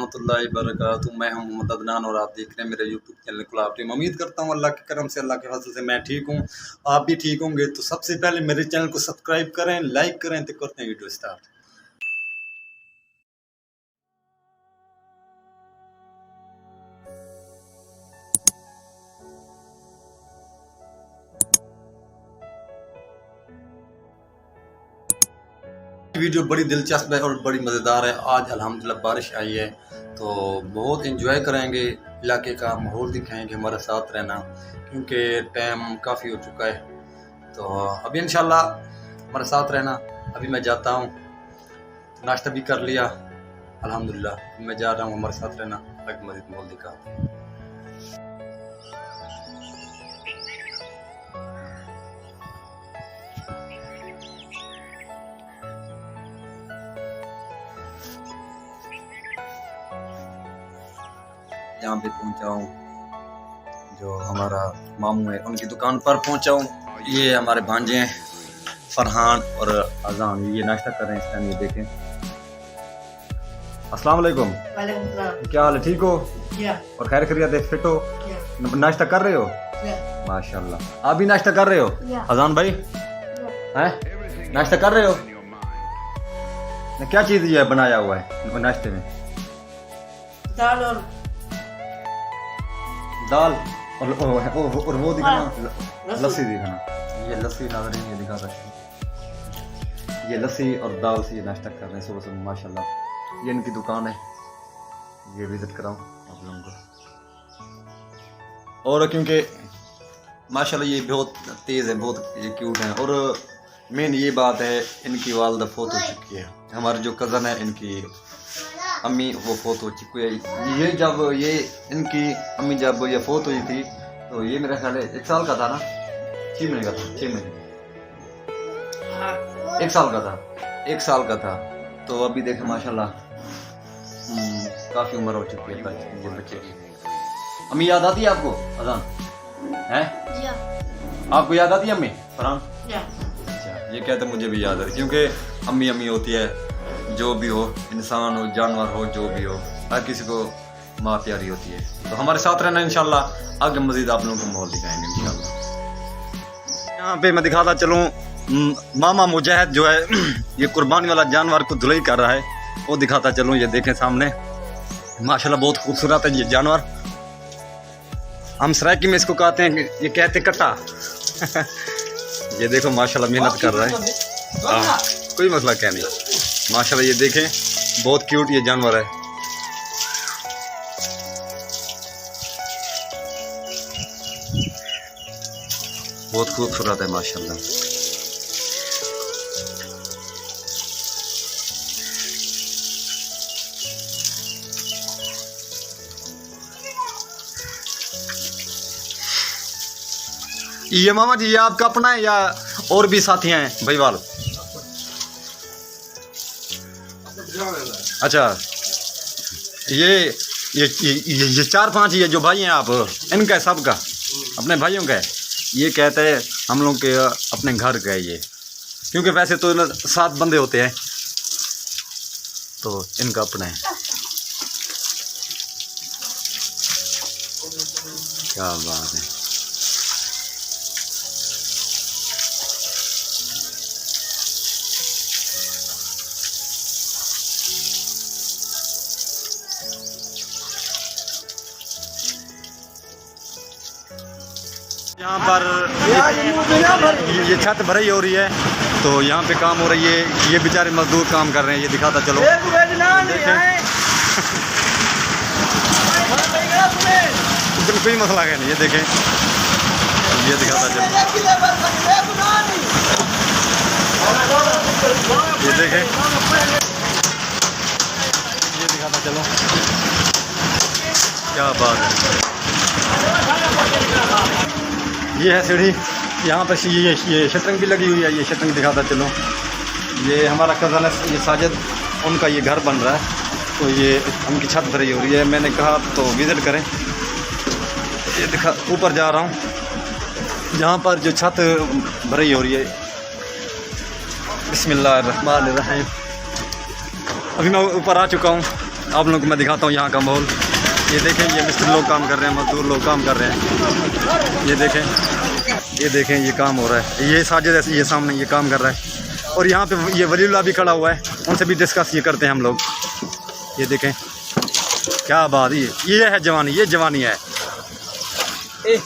रहमतुल्लाहि वबरकातुहू। मैं हूं मोहम्मद अदनान और आप देख रहे हैं मेरे यूट्यूब चैनल गुलाब टीम। उम्मीद करता हूं अल्लाह के करम से, अल्लाह के फजल से मैं ठीक हूं, आप भी ठीक होंगे। तो सबसे पहले मेरे चैनल को सब्सक्राइब करें, लाइक करें। तो करते हैं वीडियो स्टार्ट। वीडियो बड़ी दिलचस्प है और बड़ी मज़ेदार है। आज अल्हम्दुलिल्लाह बारिश आई है तो बहुत इंजॉय करेंगे, इलाके का माहौल दिखाएंगे, हमारे साथ रहना क्योंकि टाइम काफ़ी हो चुका है। तो अभी इंशाल्लाह हमारे साथ रहना। अभी मैं जाता हूँ, नाश्ता भी कर लिया अल्हम्दुलिल्लाह। मैं जा रहा हूँ, हमारे साथ रहना, आगे मज़ीद माहौल दिखाते हैं। यहाँ पे पहुँचा हूँ, जो हमारा मामू है उनकी दुकान पर पहुँचा हूँ। ये हमारे भांजे हैं फरहान और अजान, ये नाश्ता कर रहे हैं इस टाइम। ये देखें। अस्सलाम वालेकुम। क्या हाल है, ठीक हो? और खैर खैरियत है, फिट हो? नाश्ता कर रहे हो? माशाल्लाह। आप भी नाश्ता कर रहे हो अजान भाई? हैं नाश्ता कर रहे हो? क्या चीज़ ये बनाया हुआ है नाश्ते में? दाल और वो दिखाना, लस्सी दिखाना। ये लस्सी नाज़रीन ये दिखा सकते हैं। ये लस्सी और दाल से ये नाश्ता कर रहे हैं सुबह सुबह माशाल्लाह। ये इनकी दुकान है, ये विजिट कराऊँ आप लोगों को। और क्योंकि माशाल्लाह ये बहुत तेज़ है, बहुत ये क्यूट है। और मेन ये बात है, इनकी वालदा फौत हो चुकी है। हमारे जो कज़न है इनकी अम्मी वो फौत हो चुकी है। ये जब ये इनकी अम्मी जब ये फौत हुई थी तो ये मेरा ख्याल है 1 साल का था ना, 6 महीने का था, 6 महीने 1 साल का था, 1 साल का था। तो अभी देखें माशाल्लाह काफ़ी उम्र हो चुकी है ये बच्चे की। अम्मी याद आती है आपको अजान है? आपको याद आती है अम्मी फरहान? अच्छा, ये कहते मुझे भी याद है क्योंकि अम्मी अम्मी होती है। जो भी हो, इंसान हो, जानवर हो, जो भी हो, हर किसी को माँ प्यारी होती है। तो हमारे साथ रहना इंशाल्लाह। आगे मजीद आप लोगों को माहौल दिखाएंगे इंशाल्लाह। यहाँ पे मैं दिखाता चलूँ, मामा मुजाहिद जो है ये कुर्बानी वाला जानवर को धुलाई कर रहा है, वो दिखाता चलूँ। ये देखें सामने माशाल्लाह बहुत खूबसूरत है ये जानवर। हम सराइकी में इसको कहते हैं, ये कहते कट्टा। ये देखो माशाल्लाह मेहनत कर रहा है, कोई मसला क्या नहीं माशाल्लाह। ये देखें बहुत क्यूट ये जानवर है। बहुत खूबसूरत है माशाल्लाह। ये मामा जी ये आपका अपना है या और भी साथी हैं भाई वाल? अच्छा, ये 4-5 ये जो भाई हैं आप, इनका है सबका अपने भाइयों का है? ये कहते हैं हम लोग के अपने घर का है ये, क्योंकि वैसे तो 7 बंदे होते हैं तो इनका अपना है। क्या बात है। यहाँ पर ये छत भराई हो रही है तो यहाँ पे काम हो रही है। ये बेचारे मजदूर काम कर रहे हैं, ये दिखाता चलो। कोई मसला है नहीं, ये देखें, ये दिखाता चलो। ये देखें, ये दिखाता चलो। क्या बात है। ये है सीढ़ी, यहाँ पर ये शतरंज भी लगी हुई है। ये शतरंज दिखाता चलो। ये हमारा कज़न है ये साजिद, उनका ये घर बन रहा है तो ये उनकी छत भरी हो रही है। मैंने कहा तो विज़िट करें। ये दिखा, ऊपर जा रहा हूँ जहाँ पर जो छत भरी हो रही है। बिस्मिल्लाहिर्रहमानिर्रहीम। अभी मैं ऊपर आ चुका हूँ, आप लोगों को मैं दिखाता हूँ यहाँ का माहौल। ये देखें, ये मिस्त्री लोग काम कर रहे हैं, मजदूर लोग काम कर रहे हैं। ये देखें ये काम हो रहा है। ये साजिद ऐसे ये सामने ये काम कर रहा है और यहाँ पे ये वलीउल्लाह भी खड़ा हुआ है, उनसे भी डिस्कस ये करते हैं हम लोग। ये देखें क्या बात, ये है जवानी, ये जवानी है। ये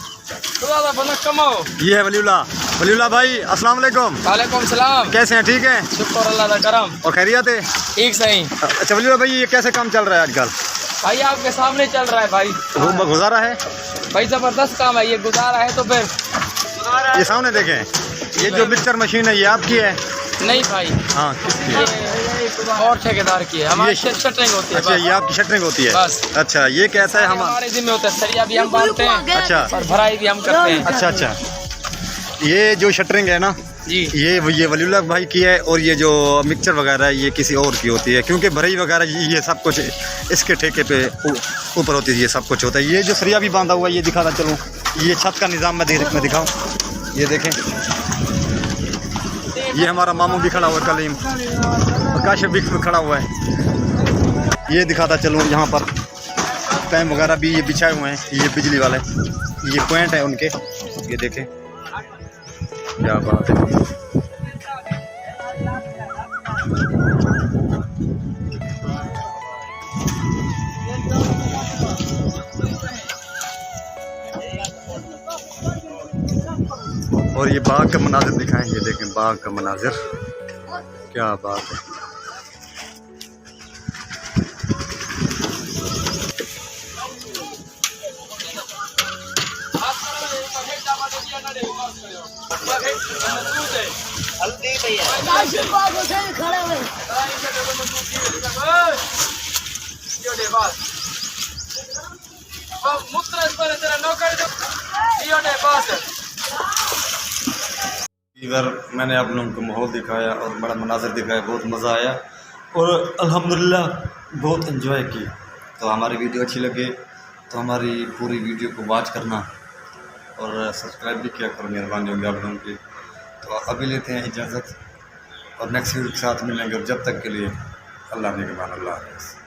है वलीउल्लाह भाई, अस्सलाम वालेकुम। वालेकुम सलाम। कैसे हैं, ठीक हैं? शुक्र अल्लाह का करम। और खैरियत है? ठीक सही। अच्छा वलीउल्लाह भाई, ये कैसे काम चल रहा है आजकल? भाई आपके सामने चल रहा है भाई। गुजारा है भाई, जबरदस्त काम है ये, गुजारा है तो फिर। ये सामने देखें, ये जो मिक्सर मशीन है ये आपकी है? नहीं भाई, हाँ किसकी है? और ठेकेदार की है, हमारी शटरिंग होती है। अच्छा, ये आपकी शटरिंग होती है? बस। अच्छा, ये कैसा है? हमारे जिम्मे होता है, सरिया भी हम बांधते हैं। अच्छा, और भराई भी हम करते हैं। अच्छा, ये जो शटरिंग है ना जी, ये वलीउल्लाह भाई की है, और ये जो मिक्सचर वगैरह है ये किसी और की होती है, क्योंकि भराई वगैरह ये सब कुछ इसके ठेके पे ऊपर होती है, ये सब कुछ होता है। ये जो सरिया भी बांधा हुआ है ये दिखाता चलूँ, ये छत का निज़ाम मैं दिखाऊँ। ये देखें, ये हमारा मामू भी खड़ा हुआ है, कलीम काशिफ भी खड़ा हुआ है। ये दिखाता चलूँ, यहाँ पर पैम वगैरह भी ये बिछाए हुए हैं, ये बिजली वाले ये पॉइंट है उनके। ये देखें क्या बात है। और ये बाग का मनाजिर दिखाएं, ये देखें बाग का मनाजिर, क्या बात है। इधर मैंने आप लोगों को माहौल दिखाया और बड़ा मनाज़र दिखाया, बहुत मज़ा आया और अल्हम्दुलिल्लाह बहुत एंजॉय की। तो हमारी वीडियो अच्छी लगे तो हमारी पूरी वीडियो को वॉच करना और सब्सक्राइब भी किया करो, मेहरबानी होगी आप लोगों की। तो अभी लेते हैं इजाज़त और नेक्स्ट वीडियो के साथ मिलेंगे, और जब तक के लिए अल्लाह ने के मान, अल्लाह हाफ़िज़।